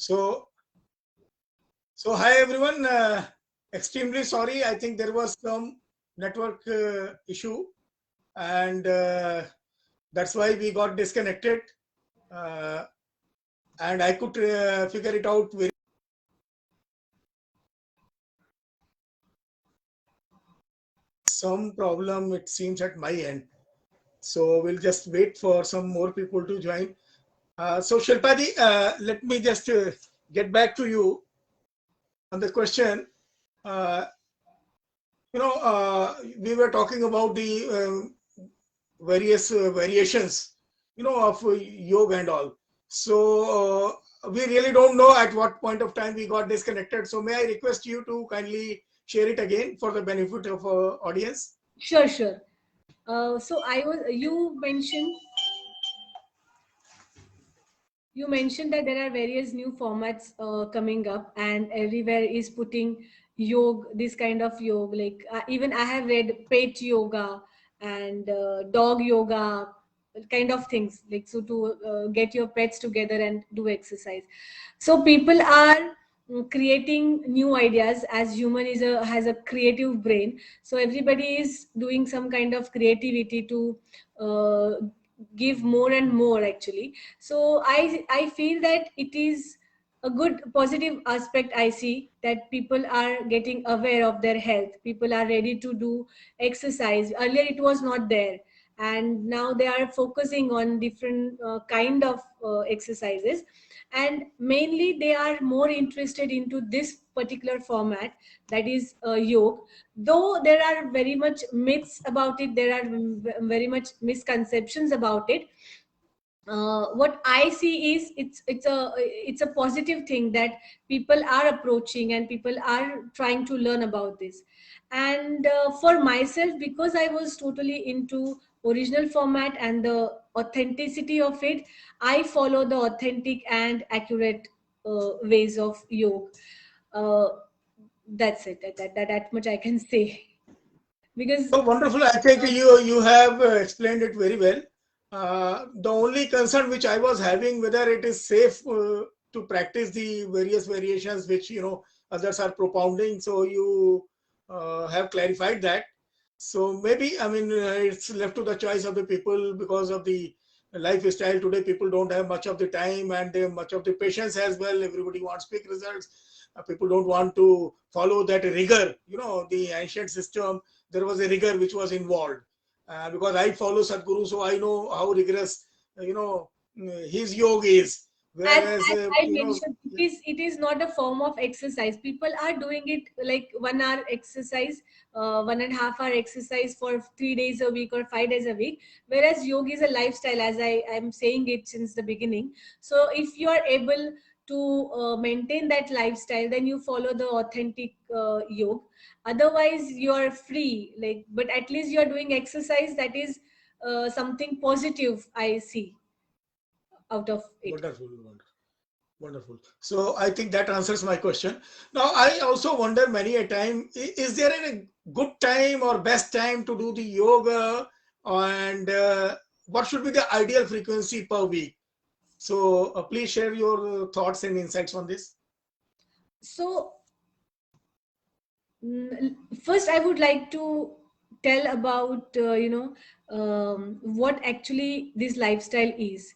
So hi everyone. Extremely sorry. I think there was some network issue, and that's why we got disconnected. And I could figure it out very. Some problem it seems at my end. So we'll just wait for some more people to join. So Shilpadi, let me just get back to you on the question. Uh, we were talking about the various variations, of yoga and all. So we really don't know at what point of time we got disconnected. So may I request you to kindly share it again for the benefit of our audience? Sure, sure. So you mentioned that there are various new formats coming up, and everywhere is putting yoga, this kind of yoga. Like even I have read pet yoga and dog yoga, kind of things. Like so to get your pets together and do exercise. So people are creating new ideas, as human has a creative brain. So everybody is doing some kind of creativity to uh, give more and more actually. So I feel that it is a good positive aspect. I see that people are getting aware of their health, people are ready to do exercise. Earlier it was not there, and now they are focusing on different kind of exercises, and mainly they are more interested into this particular format, that is yoga. Though there are very much myths about it, there are very much misconceptions about it. What I see is it's a positive thing that people are approaching and people are trying to learn about this. And for myself, because I was totally into original format and the authenticity of it, I follow the authentic and accurate ways of yoga. uh, that's it. That much I can say. Because So wonderful. I think you have explained it very well. The only concern which I was having, whether it is safe to practice the various variations which others are propounding. So you have clarified that. So maybe I mean it's left to the choice of the people because of the lifestyle today. People don't have much of the time and much of the patience as well. Everybody wants quick results. People don't want to follow that rigor. The ancient system, there was a rigor which was involved. Because I follow Sadhguru, so I know how rigorous his yoga is. Whereas as I mentioned, it is not a form of exercise. People are doing it like 1 hour exercise, 1.5 hour exercise for 3 days a week or 5 days a week. Whereas yoga is a lifestyle, as I am saying it since the beginning. So if you are able to maintain that lifestyle, then you follow the authentic yoga. Otherwise, you are free. Like, but at least you are doing exercise. That is something positive I see out of it. wonderful, wonderful. Wonderful. So I think that answers my question. Now I also wonder many a time, is there a good time or best time to do the yoga, and what should be the ideal frequency per week? So please share your thoughts and insights on this. So, first, I would like to tell about what actually this lifestyle is.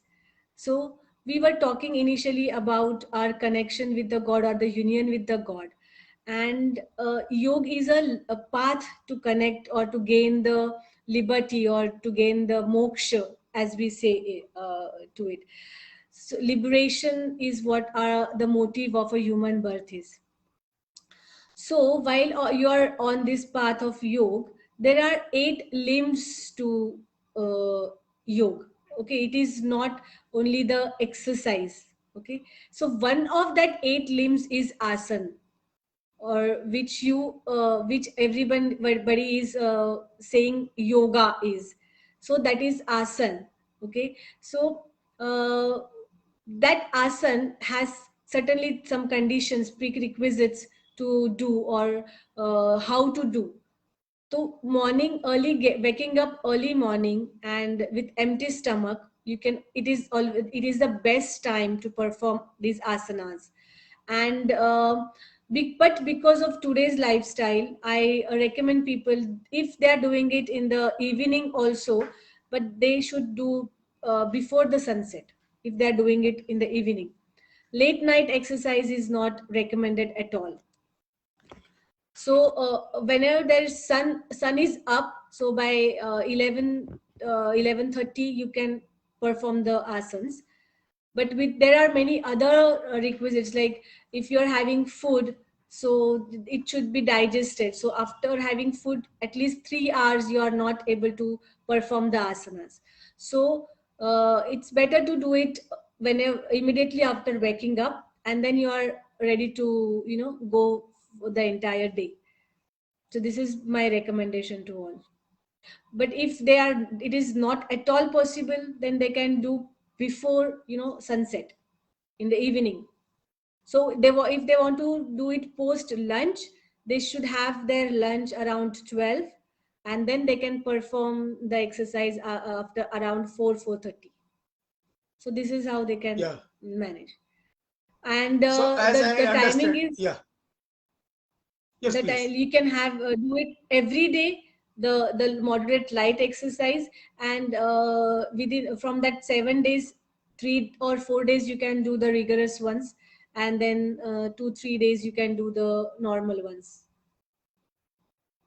So, we were talking initially about our connection with the God or the union with the God, and yoga is a path to connect or to gain the liberty or to gain the moksha, as we say to it. So, liberation is what the motive of a human birth is. So while you are on this path of yoga, there are 8 limbs to yoga. Okay, it is not only the exercise. Okay, so one of that 8 limbs is asana, or which everybody is saying yoga is. So that is asana. Okay, so that asana has certainly some conditions, prerequisites to do, or how to do. So morning early, waking up early morning and with empty stomach, you can it is the best time to perform these asanas. And but because of today's lifestyle, I recommend people, if they are doing it in the evening also, but they should do before the sunset. If they are doing it in the evening, late night exercise is not recommended at all. So whenever there is sun is up, so by 11:30 you can perform the asanas. But there are many other requisites, like if you're having food, so it should be digested. So after having food at least 3 hours, you are not able to perform the asanas. So it's better to do it whenever, immediately after waking up, and then you are ready to go for the entire day. So this is my recommendation to all. But if it is not at all possible, then they can do before sunset, in the evening. So if they want to do it post lunch, they should have their lunch around 12, and then they can perform the exercise after around 4:30. So this is how they can Yeah. manage. And So as I the timing understand, is, yeah, yes, the time please. you can have do it every day, the moderate light exercise. And within from that 7 days, 3 or 4 days you can do the rigorous ones, and then 2-3 days you can do the normal ones.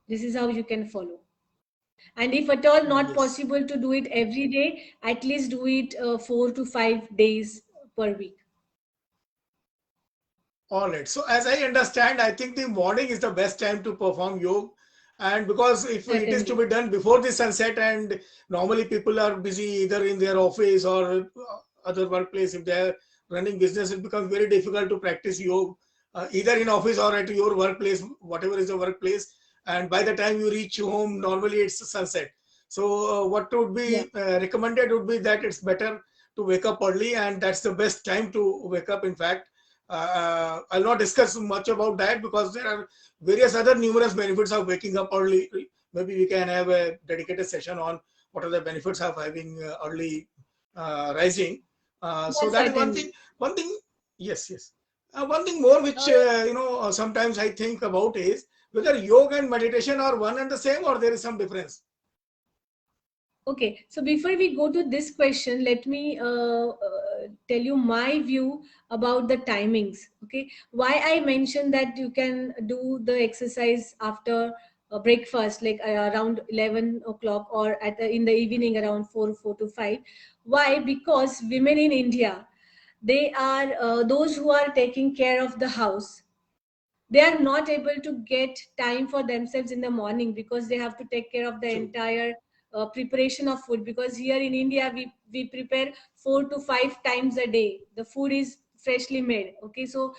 This is how you can follow. And if at all not Yes. possible to do it every day, at least do it 4 to 5 days per week. All right. So as I understand, I think the morning is the best time to perform yoga. And because if it is to Certainly. be done before the sunset, and normally people are busy either in their office or other workplace, if they are running business, it becomes very difficult to practice yoga either in office or at your workplace, whatever is the workplace. And by the time you reach home, normally it's sunset. So what would Yeah. be recommended would be that it's better to wake up early, and that's the best time to wake up. In fact, I'll not discuss much about that because there are various other numerous benefits of waking up early. Maybe we can have a dedicated session on what are the benefits of having early rising. So Yeah, that is one certainly. thing. One thing, yes, yes. One thing more which uh, sometimes I think about is whether yoga and meditation are one and the same, or there is some difference. Okay, so before we go to this question, let me tell you my view about the timings. Okay, why I mentioned that you can do the exercise after breakfast, like around 11 o'clock, or in the evening around 4 to 5. Why? Because women in India, they are those who are taking care of the house. They are not able to get time for themselves in the morning, because they have to take care of the True. entire preparation of food. Because here in India, we prepare 4 to 5 times a day. The food is freshly made. Okay, so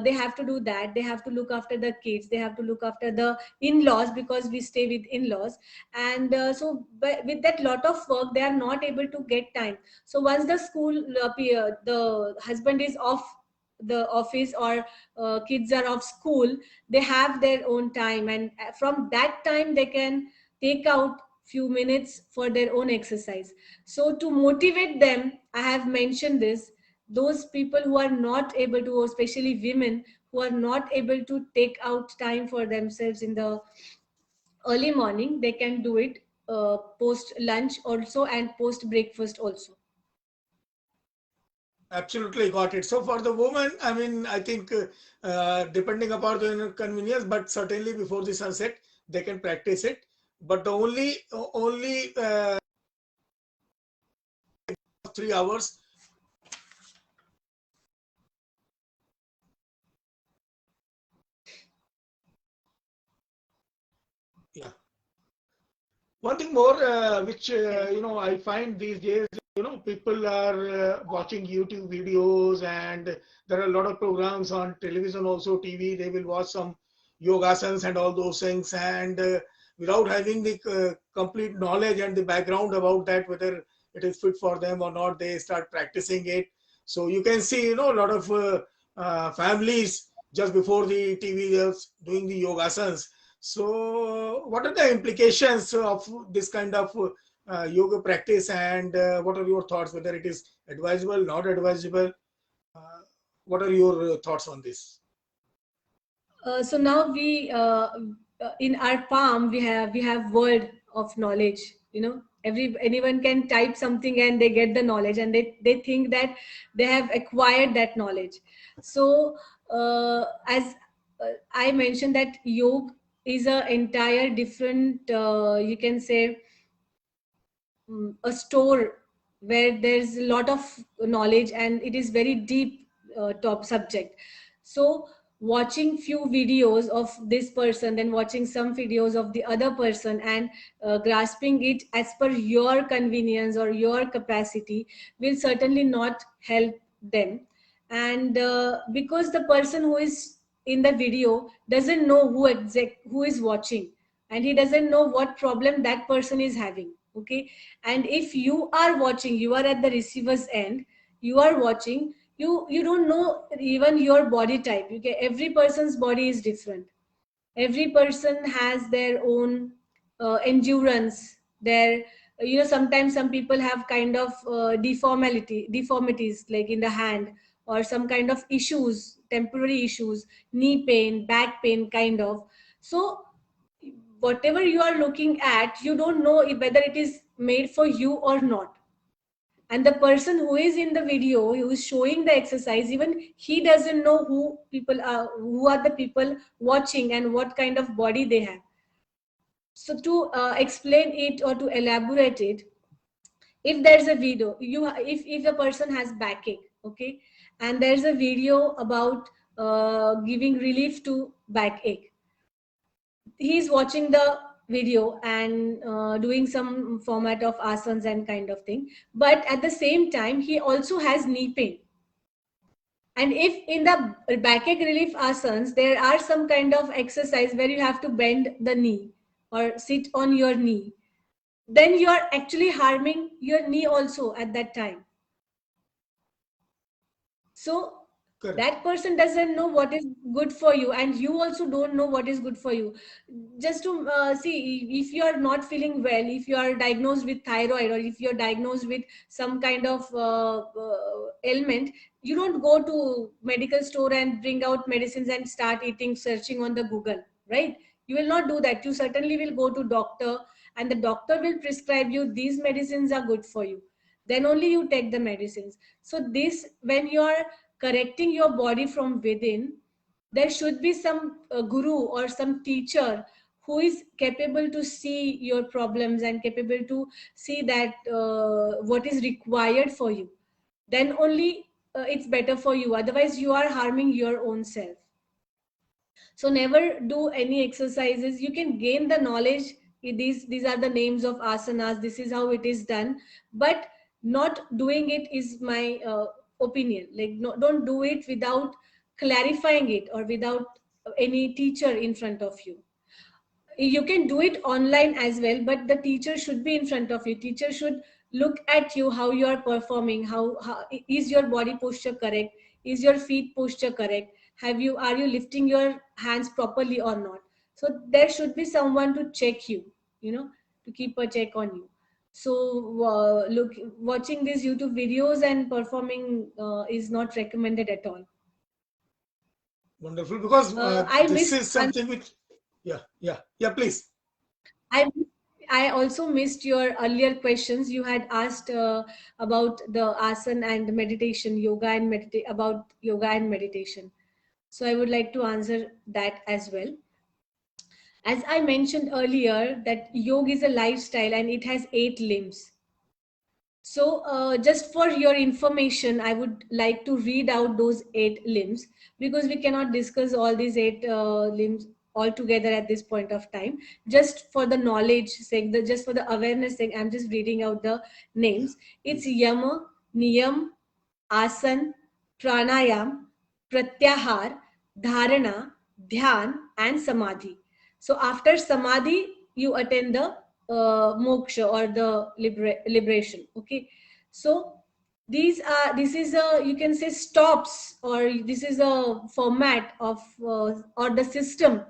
they have to do that. They have to look after the kids, they have to look after the in-laws, because we stay with in-laws. And but with that lot of work, they are not able to get time. So once the the husband is off the office, or kids are off school, they have their own time, and from that time they can take out few minutes for their own exercise. So to motivate them, I have mentioned this. Those people who are not able to, or especially women who are not able to take out time for themselves in the early morning, they can do it post lunch also, and post breakfast also. Absolutely got it. So for the woman, I mean, I think depending upon the convenience, but certainly before the sunset, they can practice it. But the only 3 hours. Yeah. One thing more, which Correct. I find these days, people are watching YouTube videos, and there are a lot of programs on television, also TV. They will watch some yogasans and all those things, and without having the complete knowledge and the background about that, whether it is fit for them or not, they start practicing it. So you can see, a lot of families just before the TV doing the yogasans. So, what are the implications of this kind of yoga practice, and what are your thoughts? Whether it is advisable, not advisable? Uh, what are your thoughts on this? So now we in our palm we have world of knowledge. Anyone can type something and they get the knowledge, and they think that they have acquired that knowledge. So as I mentioned, that yoga is a entire different, you can say, a store where there's a lot of knowledge, and it is very deep top subject. So watching few videos of this person, then watching some videos of the other person, and grasping it as per your convenience or your capacity will certainly not help them. And because the person who is in the video doesn't know who is watching, and he doesn't know what problem that person is having. Okay. And if you are watching, you are at the receiver's end, you are watching, you don't know even your body type. Okay, every person's body is different. Every person has their own endurance. Their, sometimes some people have kind of deformities, like in the hand, or some kind of issues, temporary issues, knee pain, back pain, kind of. So whatever you are looking at, you don't know whether it is made for you or not. And the person who is in the video, who is showing the exercise, even he doesn't know who are the people watching and what kind of body they have. So to explain it or to elaborate it, if there's a video, if the person has backache, okay, and there's a video about giving relief to backache, he's watching the video and doing some format of asanas and kind of thing, but at the same time he also has knee pain. And if in the backache relief asanas there are some kind of exercise where you have to bend the knee or sit on your knee, then you are actually harming your knee also at that time. So Correct. that person doesn't know what is good for you, and you also don't know what is good for you. Just to see, if you are not feeling well, if you are diagnosed with thyroid, or if you're diagnosed with some kind of ailment, you don't go to medical store and bring out medicines and start eating, searching on the Google, right? You will not do that. You certainly will go to doctor, and the doctor will prescribe you these medicines are good for you, then only you take the medicines. So this, when you are correcting your body from within, there should be some guru or some teacher who is capable to see your problems and capable to see that what is required for you. Then only it's better for you. Otherwise, you are harming your own self. So never do any exercises. You can gain the knowledge. These are the names of asanas, this is how it is done, but not doing it is my opinion. Like, no, don't do it without clarifying it or without any teacher in front of you. You can do it online as well, but the teacher should be in front of you. Teacher should look at you, how you are performing, how is your body posture correct, is your feet posture correct, are you lifting your hands properly or not. So there should be someone to check you, to keep a check on you. So watching these YouTube videos and performing is not recommended at all. Wonderful. Because I this missed is something which, yeah, yeah, yeah, please. I I also missed your earlier questions. You had asked about the asana and meditation, about yoga and meditation. So I would like to answer that as well. As I mentioned earlier, that yoga is a lifestyle and it has 8 limbs. So, just for your information, I would like to read out those 8 limbs, because we cannot discuss all these 8 limbs all together at this point of time. Just for the knowledge sake, just for the awareness sake, I'm just reading out the Yeah, names. It's please. Yama, Niyam, Asan, Pranayam, Pratyahar, Dharana, Dhyan, and Samadhi. So after Samadhi, you attend the moksha or the liberation. Okay. So this is a, you can say, stops, or this is a format of or the system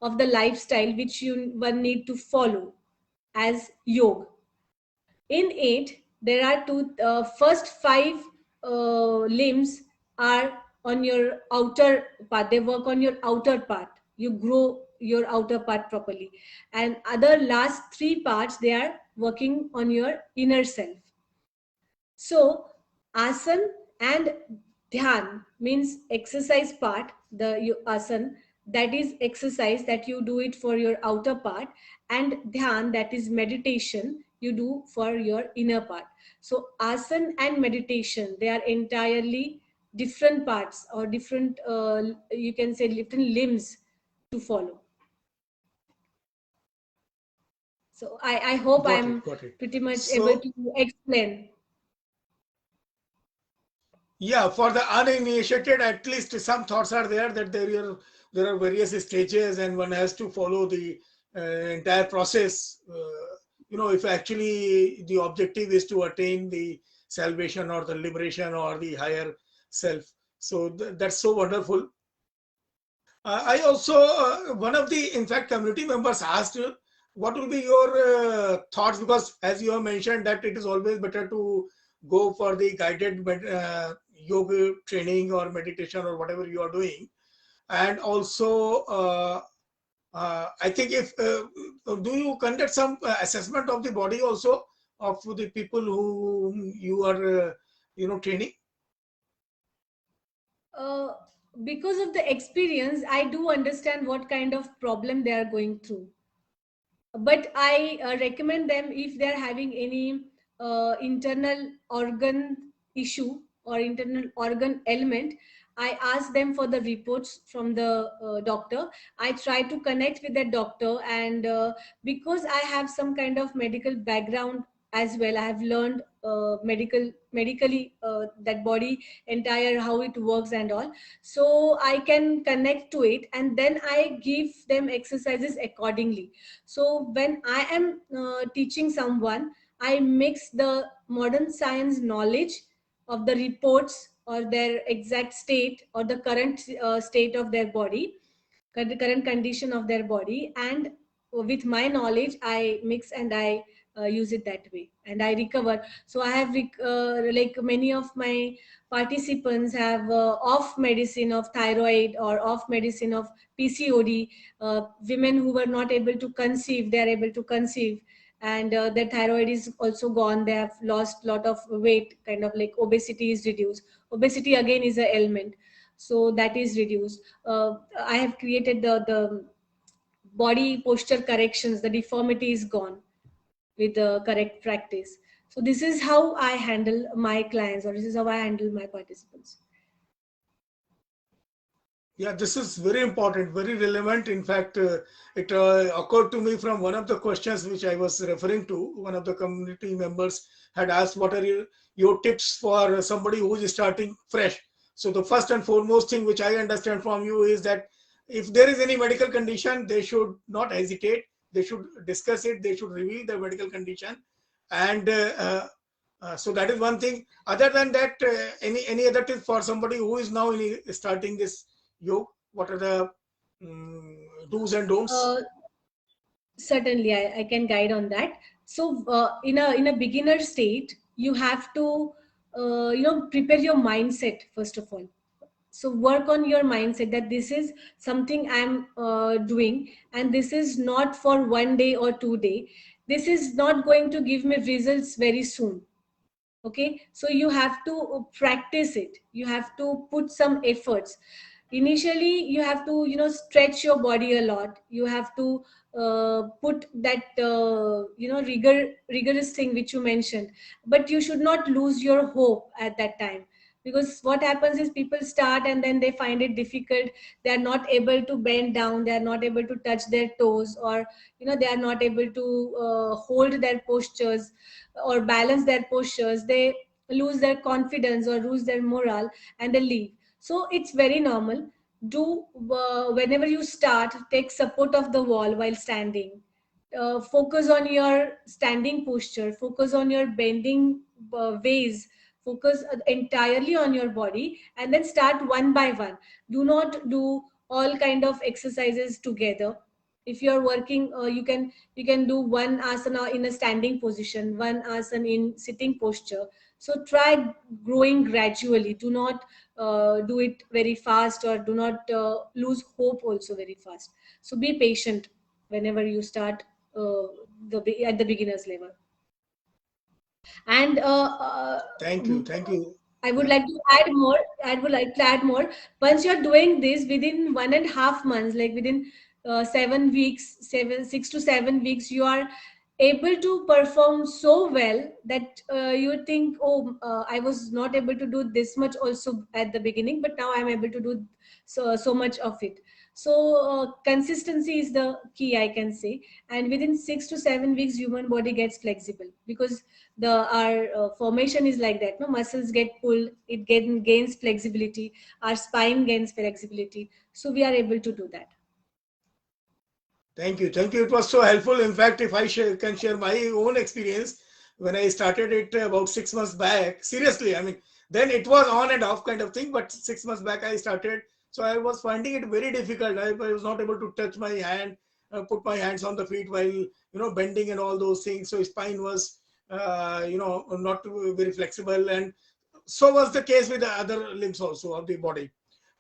of the lifestyle which one need to follow as yoga. In it, there are two first 5 limbs are on your outer part. They work on your outer part. You grow your outer part properly. And other last three parts, they are working on your inner self. So, asan and dhyan means exercise part, the asan, that is exercise that you do it for your outer part, and dhyan, that is meditation you do for your inner part. So, asan and meditation, they are entirely different parts, or different, you can say, different limbs to follow. So, I hope Got it, I'm got it. pretty much able So to explain. yeah, for the uninitiated, at least some thoughts are there that there are various stages and one has to follow the entire process. If actually the objective is to attain the salvation or the liberation or the higher self. So that's so wonderful. I also, one of the, in fact, community members asked, what will be your thoughts? Because as you have mentioned, that it is always better to go for the guided yoga training or meditation or whatever you are doing. And also, I think if, do you conduct some assessment of the body also of the people who you are, training? uh, because of the experience, I do understand what kind of problem they are going through. But I recommend them, if they are having any internal organ issue or internal organ ailment, I ask them for the reports from the doctor. I try to connect with the doctor, and because I have some kind of medical background as well, I have learned medically, that body entire, how it works and all. So I can connect to it, and then I give them exercises accordingly. So when I am teaching someone, I mix the modern science knowledge of the reports or their exact state or the current state of their body, the current condition of their body, and with my knowledge I mix, and I use it that way, and I recover. So I have like many of my participants have off medicine of thyroid or off medicine of PCOD. Women who were not able to conceive, they are able to conceive, and their thyroid is also gone. They have lost lot of weight, kind of like obesity is reduced. Obesity again is a ailment, so that is reduced. I have created the body posture corrections. The deformity is gone with the correct practice. So this is how I handle my clients, or this is how I handle my participants. Yeah, this is very important, very relevant. In fact, it occurred to me from one of the questions which I was referring to. One of the community members had asked, what are your tips for somebody who is starting fresh? So, the first and foremost thing which I understand from you is that if there is any medical condition, they should not hesitate. They should discuss it. They should reveal the medical condition. And so that is one thing. Other than that, any other tip for somebody who is now starting this yoga? What are the do's and don'ts? Uh, Certainly, I can guide on that. So in a beginner state, you have to prepare your mindset first of all. So work on your mindset that this is something I'm doing, and this is not for 1 day or 2 day. This is not going to give me results very soon. Okay, so you have to practice it. You have to put some efforts. Initially you have to stretch your body a lot. You have to put that rigorous thing which you mentioned, but you should not lose your hope at that time. Because what happens is people start and then they find it difficult. They are not able to bend down, they are not able to touch their toes, or they are not able to hold their postures or balance their postures. They lose their confidence or lose their morale, and they leave. So it's very normal. Do whenever you start, take support of the wall while standing. Focus on your standing posture, focus on your bending ways, focus entirely on your body, and then start one by one. Do not do all kind of exercises together. If you are working, you can do one asana in a standing position, one asana in sitting posture. So try growing gradually. Do not do it very fast, or do not lose hope also very fast. So be patient whenever you start at the beginners level. And Thank you. I would Yeah. like to add more. I would like to add more. Once you're doing this within 1.5 months, like within 7 weeks, 6 to 7 weeks, you are able to perform so well that you think, oh, I was not able to do this much also at the beginning, but now I'm able to do so much of it. So consistency is the key, I can say. And within 6 to 7 weeks, human body gets flexible, because the our formation is like that. No, muscles get pulled, gains flexibility, our spine gains flexibility, so we are able to do that. Thank you. It was so helpful. In fact, if I can share my own experience, when I started it about 6 months back, seriously, I mean, then it was on and off kind of thing, but 6 months back I started. So I was finding it very difficult. I was not able to touch my hand, put my hands on the feet while, bending and all those things. So spine was, not very flexible. And so was the case with the other limbs also of the body.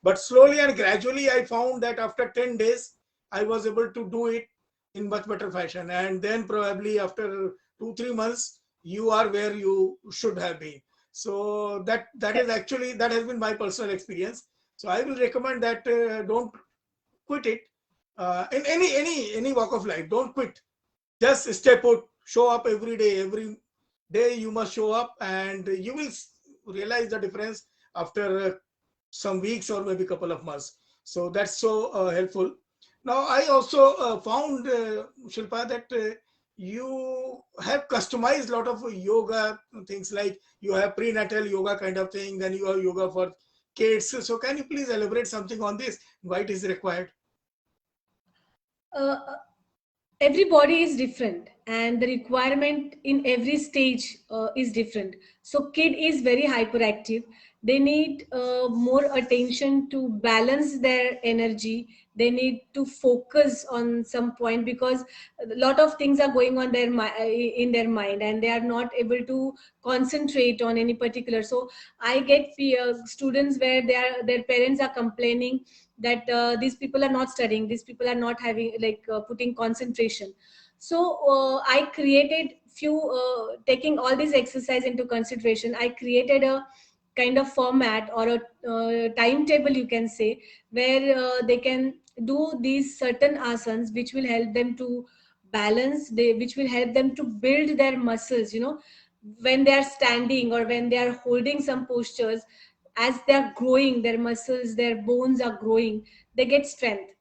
But slowly and gradually, I found that after 10 days, I was able to do it in much better fashion. And then probably after 2, 3 months, you are where you should have been. So that is actually, that has been my personal experience. So I will recommend that don't quit it in any walk of life. Don't quit. Just stay put. Show up every day. Every day you must show up, and you will realize the difference after some weeks or maybe couple of months. So that's so helpful. Now I also found, Shilpa, that you have customized a lot of yoga things, like you have prenatal yoga kind of thing, then you have yoga for kids. So can you please elaborate something on this, why it is required? uh, every body is different, and the requirement in every stage is different. So kid is very hyperactive. They need more attention to balance their energy. They need to focus on some point, because a lot of things are going on in their mind, and they are not able to concentrate on any particular. So I get students where their parents are complaining that these people are not studying, these people are not having, like, putting concentration. So I created few, taking all these exercise into consideration, I created a kind of format, or a timetable, you can say, where they can do these certain asanas which will help them to which will help them to build their muscles, when they are standing or when they are holding some postures. As they are growing, their muscles, their bones are growing, they get strength.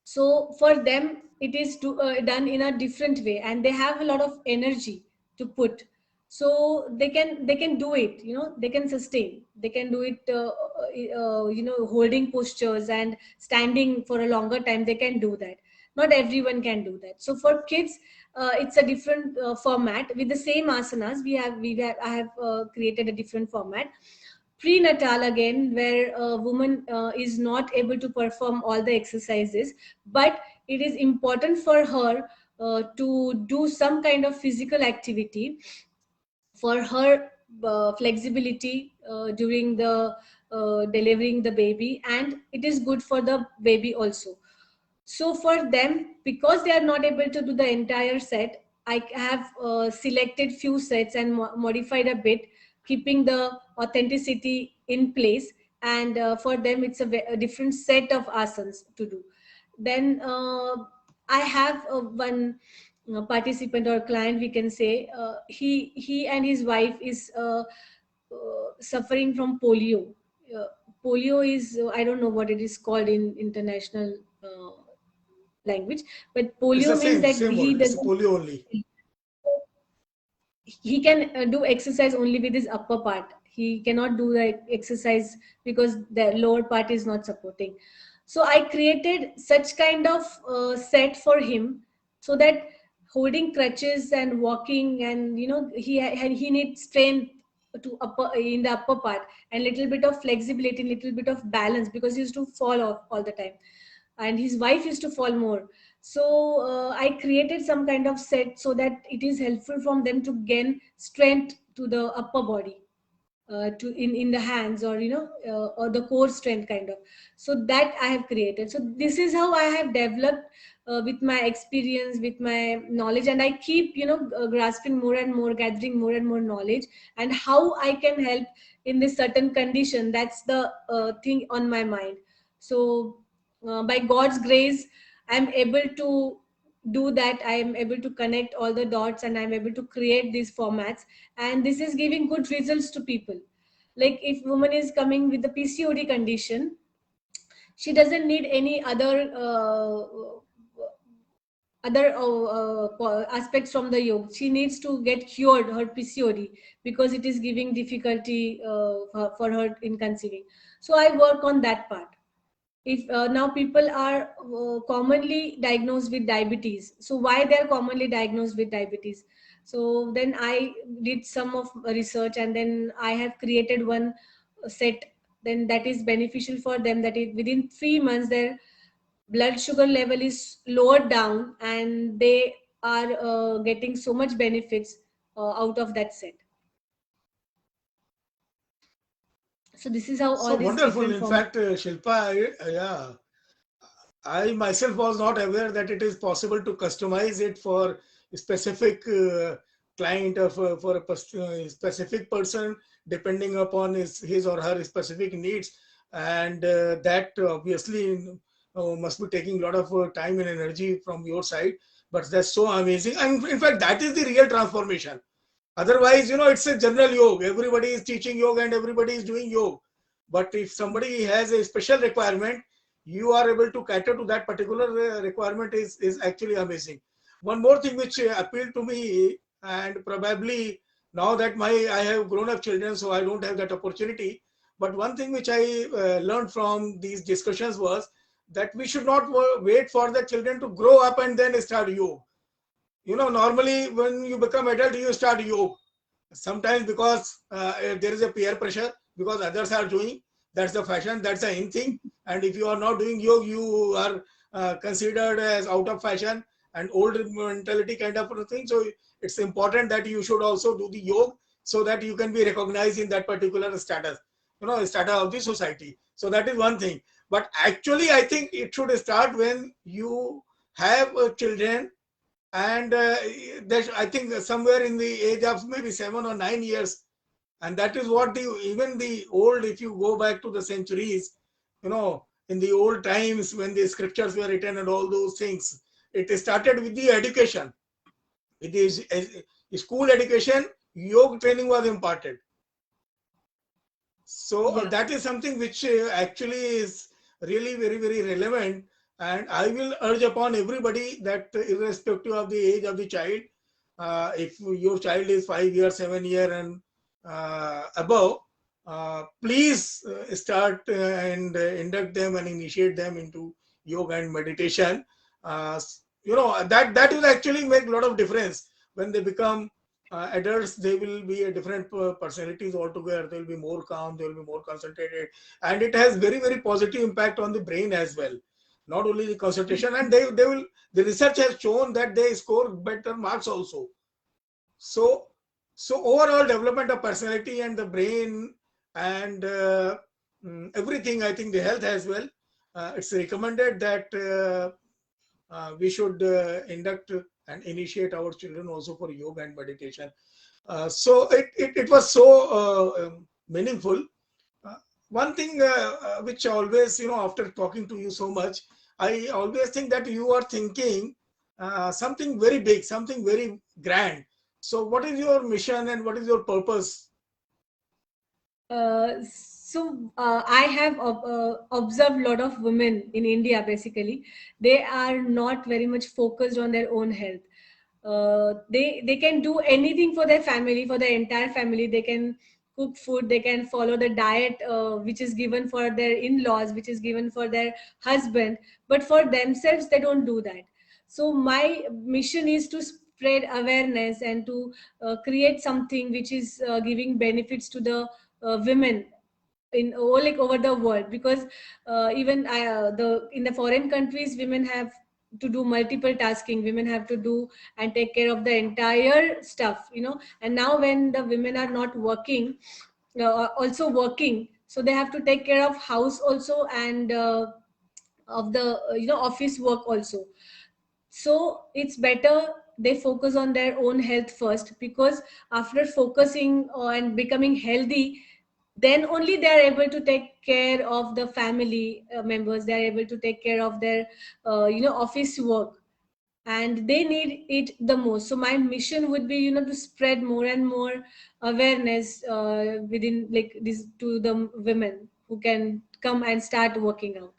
So for them it is done in a different way, and they have a lot of energy to put. So they can do it, they can sustain, they can do it, holding postures and standing for a longer time, they can do that. Not everyone can do that. So for kids, it's a different format. With the same asanas, I have created a different format. Prenatal, again, where a woman is not able to perform all the exercises, but it is important for her to do some kind of physical activity for her flexibility during the delivering the baby, and it is good for the baby also. So for them, because they are not able to do the entire set, I have selected few sets and modified a bit, keeping the authenticity in place. And for them, it's a different set of asanas to do. Then I have one participant or client, we can say, he and his wife is suffering from polio. Uh, Polio is, I don't know what it is called in international language, but It's the polio means same that same he word. It's a doesn't, polio only. he can do exercise only with his upper part. He cannot do the exercise because the lower part is not supporting. So I created such kind of set for him, so that holding crutches and walking, and he needs strength to upper in the upper part, and little bit of flexibility, little bit of balance, because he used to fall off all the time. and his wife used to fall more. So I created some kind of set so that it is helpful from them to gain strength to the upper body, to in the hands, or or the core strength kind of. So that I have created. So this is how I have developed, with my experience, with my knowledge, and I keep grasping more and more, gathering more and more knowledge, and how I can help in this certain condition. That's the thing on my mind. So by God's grace, I'm able to do that. I am able to connect all the dots, and I'm able to create these formats, and this is giving good results to people. Like if woman is coming with the PCOD condition, she doesn't need any other aspects from the yoga. She needs to get cured her PCOD, because it is giving difficulty for her in conceiving. So I work on that part. If now people are commonly diagnosed with diabetes, so why they are commonly diagnosed with diabetes? So then I did some of research, and then I have created one set, then that is beneficial for them, that is within 3 months their blood sugar level is lowered down, and they are getting so much benefits out of that set. So this is how So all these wonderful. different In forms. fact, Shilpa, yeah, I myself was not aware that it is possible to customize it for a specific client, or for a specific person, depending upon his or her specific needs. And that obviously must be taking a lot of time and energy from your side. But that's so amazing. And in fact, that is the real transformation. Otherwise, it's a general yoga. Everybody is teaching yoga and everybody is doing yoga. But if somebody has a special requirement, you are able to cater to that particular requirement is actually amazing. One more thing which appealed to me, and probably now that I have grown up children, so I don't have that opportunity. But one thing which I learned from these discussions was that we should not wait for the children to grow up and then start yoga. Normally when you become adult, you start yoga. Sometimes because there is a peer pressure, because others are doing, that's the fashion, that's the in thing. And if you are not doing yoga, you are considered as out of fashion and old mentality kind of a thing. So it's important that you should also do the yoga, so that you can be recognized in that particular status, status of the society. So that is one thing. But actually I think it should start when you have children. And I think somewhere in the age of maybe 7 or 9 years. And that is what even the old, if you go back to the centuries, in the old times when the scriptures were written and all those things, it started with the education. With the school education, yoga training was imparted. So Yeah. that is something which actually is really very, very relevant. And I will urge upon everybody that irrespective of the age of the child, if your child is 5 years, 7 year and above, please start and induct them and initiate them into yoga and meditation. That will actually make a lot of difference. When they become adults, they will be a different personalities altogether. They will be more calm, they will be more concentrated, and it has very, very positive impact on the brain as well. Not only the concentration, and they will, the research has shown that they score better marks also. So overall development of personality and the brain, and everything, I think the health as well, it's recommended that we should induct and initiate our children also for yoga and meditation. So it was so meaningful. uh, One thing which always, after talking to you so much, I always think that you are thinking something very big, something very grand. So what is your mission and what is your purpose? I have observed a lot of women in India. Basically, they are not very much focused on their own health. They can do anything for their family, for their entire family. They can cook food. They can follow the diet which is given for their in-laws, which is given for their husband. But for themselves, they don't do that. So my mission is to spread awareness and to create something which is giving benefits to the women, in or like over the world, because even the in the foreign countries, women have to do multiple tasking, women have to do and take care of the entire stuff, and now when the women are not working, also working, so they have to take care of house also, and of the office work also. So it's better they focus on their own health first, because after focusing on becoming healthy, then only they are able to take care of the family members, they are able to take care of their office work, and they need it the most. So my mission would be, to spread more and more awareness within like this to the women who can come and start working out,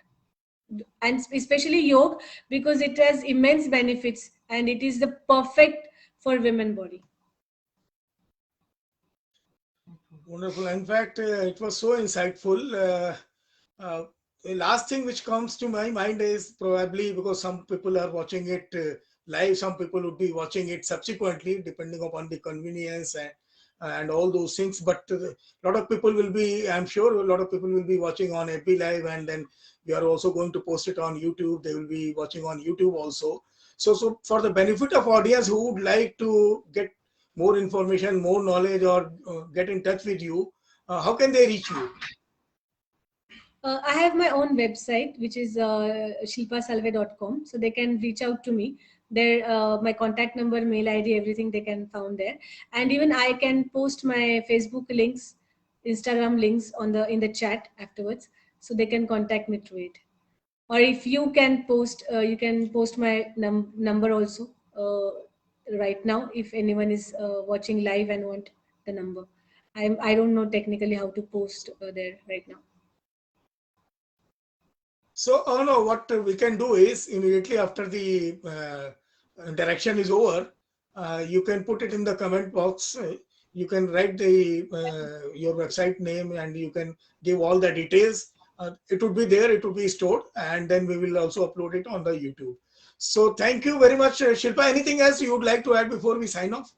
and especially yoga, because it has immense benefits and it is the perfect for women body. Wonderful. In fact, it was so insightful. The last thing which comes to my mind is probably because some people are watching it live, some people would be watching it subsequently, depending upon the convenience and all those things. But a lot of people will be, I'm sure, a lot of people will be watching on FB Live, and then we are also going to post it on YouTube. They will be watching on YouTube also. So for the benefit of audience who would like to get more information, more knowledge, or get in touch with you, how can they reach you? I have my own website, which is shilpasalve.com. So they can reach out to me. There, my contact number, mail ID, everything they can found there. And even I can post my Facebook links, Instagram links on the in the chat afterwards, so they can contact me through it. Or if you can post my number also right now. If anyone is watching live and want the number, I don't know technically how to post there right now. So, oh no, what we can do is immediately after the interaction is over, you can put it in the comment box. You can write the your website name, and you can give all the details. It would be there, it would be stored, and then we will also upload it on the YouTube. So, thank you very much, Shilpa. Anything else you would like to add before we sign off?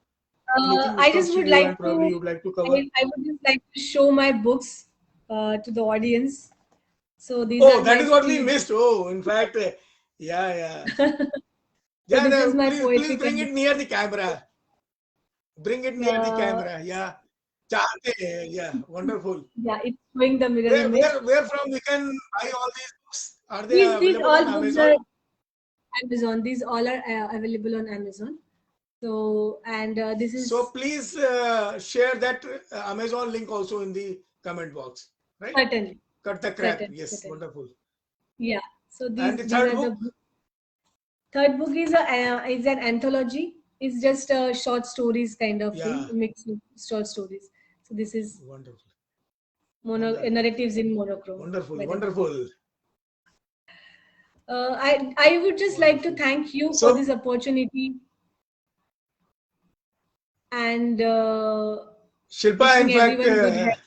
Anything which I comes just to would you like and probably to, you would like to cover? I would just like to show my books to the audience. So these Oh, are that my is what we three books. missed. Oh, in fact, yeah, yeah. So Yeah, this is no, my please poetry bring it collection. near the camera. Bring it near the Uh, camera. Yeah. Chahte hai. Yeah, wonderful. yeah, it's showing the mirror Where, image. where, where from we can buy all these books? Are they These available all on books Amazon? are Amazon. These all are available on Amazon. So and this So is please share that Amazon link also in the comment box. Right? certainly, Cut the crap. certainly, Yes, certainly. wonderful. Yeah. So And the these third are the book? books. Third book is a is an anthology. It's just a short stories kind of thing, Yeah, mixed with short stories. So this is wonderful. Wonderful. narratives in monochrome Wonderful. by the book. Wonderful. I would just like to Wonderful. thank you for So, this opportunity and Shilpa, in wishing fact, everyone good health.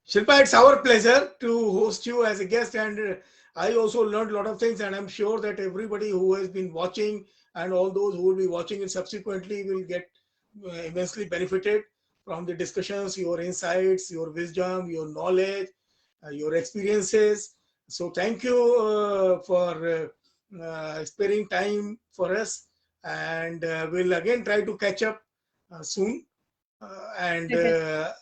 Shilpa, it's our pleasure to host you as a guest, and I also learned a lot of things, and I'm sure that everybody who has been watching and all those who will be watching it subsequently will get immensely benefited from the discussions, your insights, your wisdom, your knowledge, your experiences. So, thank you for sparing time for us, and we'll again try to catch up soon. And Definitely.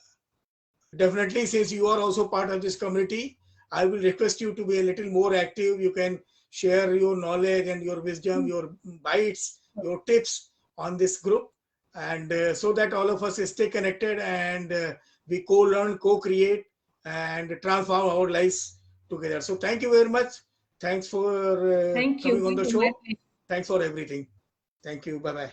Definitely, since you are also part of this community, I will request you to be a little more active. You can share your knowledge and your wisdom, your bites, your tips on this group, and so that all of us stay connected, and we co-learn, co-create, and transform our lives together. So thank you very much. Thanks for Thank you. coming on Thank the you. My show. pleasure. Thanks for everything. Thank you. Bye bye.